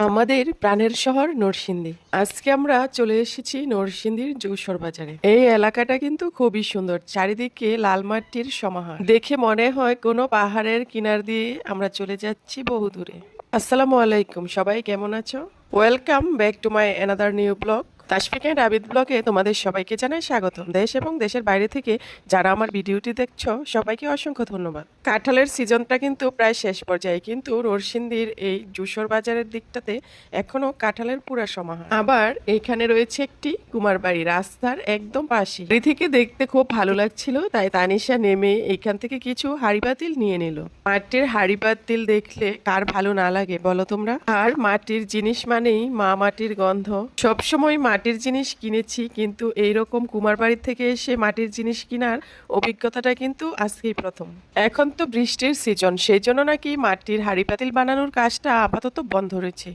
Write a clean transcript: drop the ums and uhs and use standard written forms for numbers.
আমাদের প্রাণের শহর নরসিংদী। আজকে আমরা চলে এসেছি নরসিংদীর যৌসর বাজারে। এই এলাকাটা কিন্তু খুবই সুন্দর, চারিদিকে লাল মাটির সমাহার। দেখে মনে হয় কোনো পাহাড়ের কিনার দিয়ে আমরা চলে যাচ্ছি বহু দূরে। আসসালামু আলাইকুম, সবাই কেমন আছো? Welcome back to my another new blog. Tasfiq and Abid ব্লগে তোমাদের সবাইকে জানাই স্বাগতম। দেশ এবং দেশের বাইরে থেকে যারা আমার ভিডিওটি দেখছো সবাইকে অসংখ্য ধন্যবাদ। কাঁঠালের সিজনটা কিন্তু প্রায় শেষ পর্যায়ে, কিন্তু নরসিংদীর এই যশোর বাজারের দিকটাতে এখনো কাঁঠালের পুরা সমাহার। আবার এখানে রয়েছে একটি কুমার বাড়ি, রাস্তার একদম পাশে। বাড়ি থেকে দেখতে খুব ভালো লাগছিল, তাই তানিশা নেমে এখান থেকে কিছু হাঁড়ি পাতিল নিয়ে নিল। মাটির হাঁড়ি পাতিল দেখলে কার ভালো না লাগে বলো তোমরা? আর মাটির জিনিস মানেই মা মাটির গন্ধ। সবসময় মাটির জিনিস কিনেছি, কিন্তু এইরকম কুমার বাড়ির থেকে এসে মাটির জিনিস কেনার অভিজ্ঞতাটা কিন্তু আজকেই প্রথম। এখন তো বৃষ্টির সিজন, সেই জন্য নাকি মাটির হাঁড়ি পাতিল বানানোর কাজটা আপাতত বন্ধ রয়েছে।